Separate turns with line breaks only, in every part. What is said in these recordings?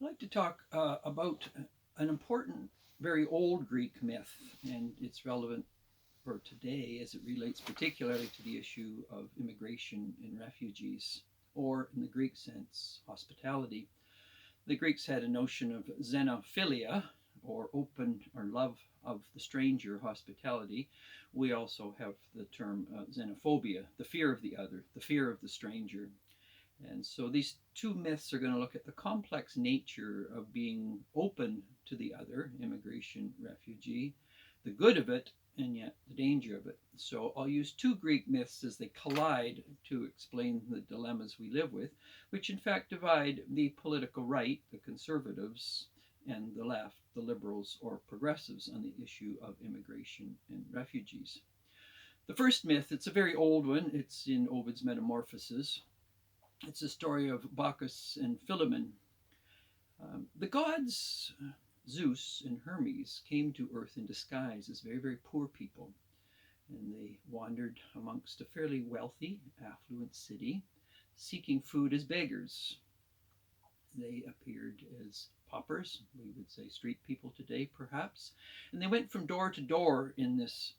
I'd like to talk about an important, very old Greek myth, and it's relevant for today as it relates particularly to the issue of immigration and refugees, or in the Greek sense, hospitality. The Greeks had a notion of xenophilia, or open or love of the stranger, hospitality. We also have the term xenophobia, the fear of the other, the fear of the stranger. And so these two myths are going to look at the complex nature of being open to the other, immigration, refugee, the good of it, and yet the danger of it. So I'll use two Greek myths as they collide to explain the dilemmas we live with, which in fact divide the political right, the conservatives, and the left, the liberals or progressives, on the issue of immigration and refugees. The first myth, it's a very old one, it's in Ovid's Metamorphoses. It's a story of Baucis and Philemon. The gods Zeus and Hermes came to Earth in disguise as very, very poor people, and they wandered amongst a fairly wealthy, affluent city, seeking food as beggars. They appeared as paupers, we would say street people today, perhaps, and they went from door to door in this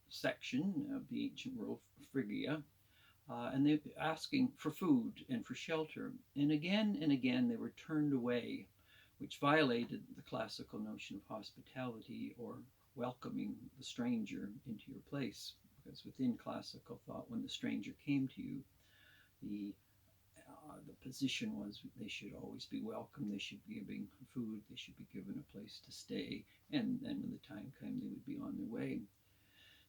section of the ancient world, Phrygia, and they were asking for food and for shelter. And again, they were turned away, which violated the classical notion of hospitality or welcoming the stranger into your place. Because within classical thought, when the stranger came to you, the the position was they should always be welcome, they should be given food, they should be given a place to stay, and then when the time came, they would be on their way.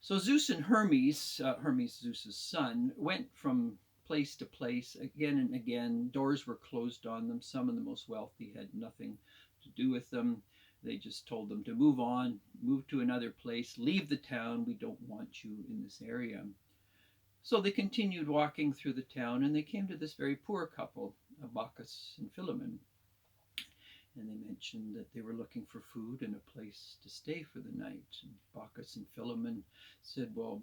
So Zeus and Hermes, Hermes, Zeus's son, went from place to place again and again. Doors were closed on them. Some of the most wealthy had nothing to do with them. They just told them to move on, move to another place, leave the town. We don't want you in this area. So they continued walking through the town, and they came to this very poor couple, Baucis and Philemon. And they mentioned that they were looking for food and a place to stay for the night. And Baucis and Philemon said, well,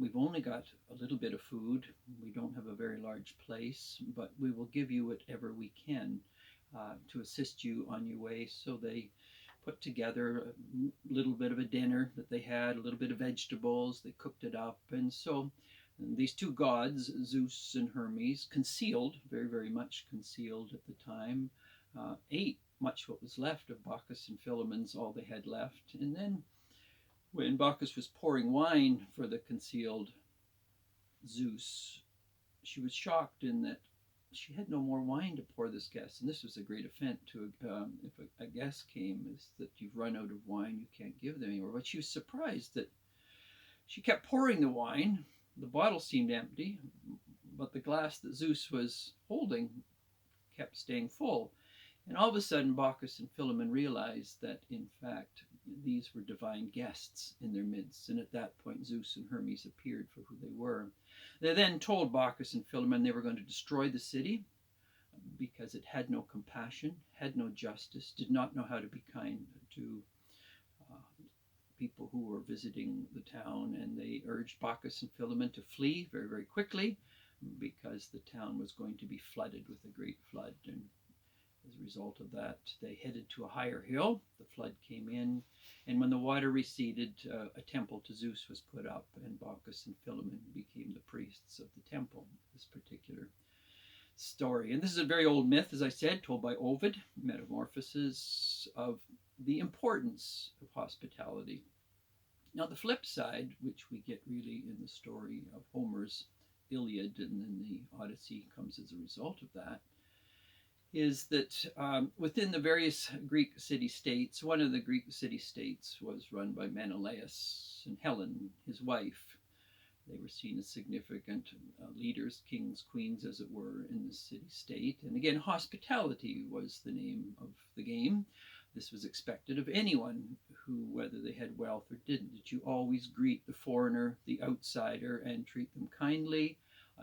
we've only got a little bit of food. We don't have a very large place, but we will give you whatever we can to assist you on your way. So they put together a little bit of a dinner that they had, a little bit of vegetables. They cooked it up. And so these two gods, Zeus and Hermes, concealed, very, very much concealed at the time, ate much what was left of Bacchus and Philemon's, all they had left. And then when Bacchus was pouring wine for the concealed Zeus, she was shocked in that she had no more wine to pour this guest. And this was a great offense to if a guest came, is that you've run out of wine, you can't give them anymore. But she was surprised that she kept pouring the wine. The bottle seemed empty, but the glass that Zeus was holding kept staying full. And all of a sudden, Bacchus and Philemon realized that, in fact, these were divine guests in their midst. And at that point, Zeus and Hermes appeared for who they were. They then told Bacchus and Philemon they were going to destroy the city because it had no compassion, had no justice, did not know how to be kind to people who were visiting the town. And they urged Bacchus and Philemon to flee very, very quickly because the town was going to be flooded with a great flood. And as a result of that, they headed to a higher hill. The flood came in, and when the water receded, a temple to Zeus was put up, and Bacchus and Philemon became the priests of the temple. This particular story, and this is a very old myth, as I said, told by Ovid, Metamorphoses, of the importance of hospitality. Now, the flip side, which we get really in the story of Homer's Iliad, and then the Odyssey comes as a result of that, is that within the various Greek city-states, one of the Greek city-states was run by Menelaus and Helen, his wife. They were seen as significant leaders, kings, queens, as it were, in the city-state. And again, hospitality was the name of the game. This was expected of anyone who, whether they had wealth or didn't, that you always greet the foreigner, the outsider, and treat them kindly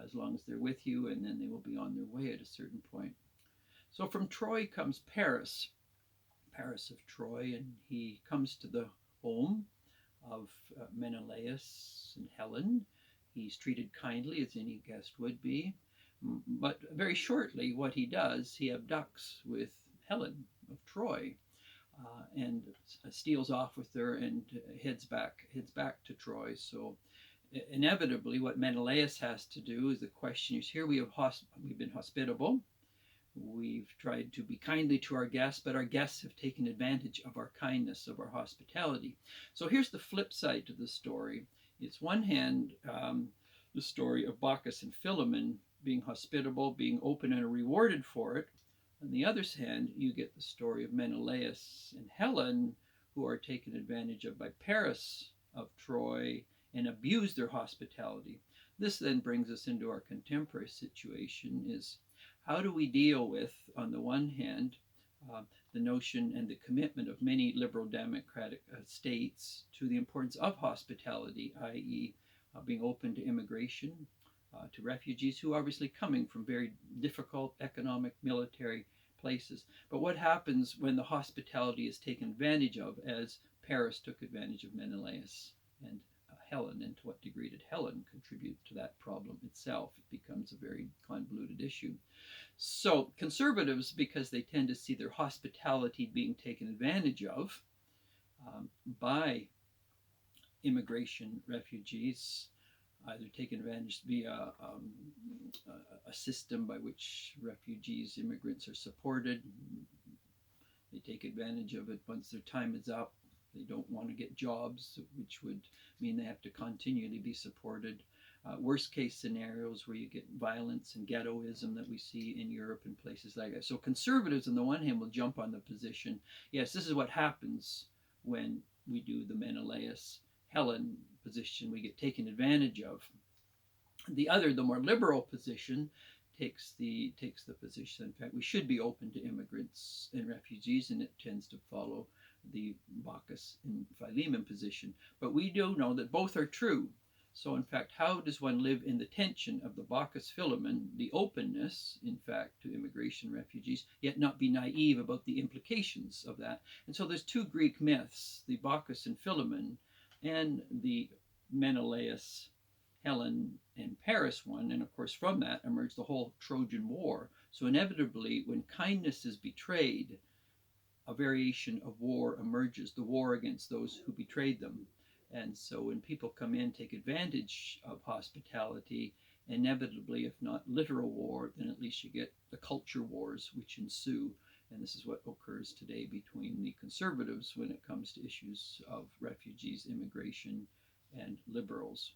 as long as they're with you, and then they will be on their way at a certain point. So from Troy comes Paris, Paris of Troy, and he comes to the home of Menelaus and Helen. He's treated kindly as any guest would be, but very shortly what he does, he abducts with Helen, Troy, and steals off with her and heads back to Troy. So inevitably, what Menelaus has to do is the question is here we've been hospitable. We've tried to be kindly to our guests, but our guests have taken advantage of our kindness, of our hospitality. So here's the flip side to the story. It's one hand, the story of Baucis and Philemon being hospitable, being open and rewarded for it. On the other hand, you get the story of Menelaus and Helen, who are taken advantage of by Paris of Troy and abuse their hospitality. This then brings us into our contemporary situation is how do we deal with, on the one hand, the notion and the commitment of many liberal democratic states to the importance of hospitality, i.e., being open to immigration, to refugees who are obviously coming from very difficult economic, military places. But what happens when the hospitality is taken advantage of, as Paris took advantage of Menelaus and Helen, and to what degree did Helen contribute to that problem itself? It becomes a very convoluted issue. So conservatives, because they tend to see their hospitality being taken advantage of by immigration refugees, either taken advantage via a system by which refugees, immigrants are supported. They take advantage of it once their time is up. They don't want to get jobs, which would mean they have to continually be supported. Worst case scenarios where you get violence and ghettoism that we see in Europe and places like that. So conservatives on the one hand will jump on the position, yes, this is what happens when we do the Menelaus Helen position, we get taken advantage of. The other, the more liberal position, takes the position, in fact, we should be open to immigrants and refugees, and it tends to follow the Baucis and Philemon position. But we do know that both are true. So in fact, how does one live in the tension of the Baucis Philemon, the openness, in fact, to immigration refugees, yet not be naive about the implications of that? And so there's two Greek myths, the Baucis and Philemon, and the Menelaus, Helen, and Paris one. And of course, from that emerged the whole Trojan War. So inevitably, when kindness is betrayed, a variation of war emerges, the war against those who betrayed them. And so when people come in, take advantage of hospitality, inevitably, if not literal war, then at least you get the culture wars which ensue. And this is what occurs today between the conservatives when it comes to issues of refugees, immigration, and liberals.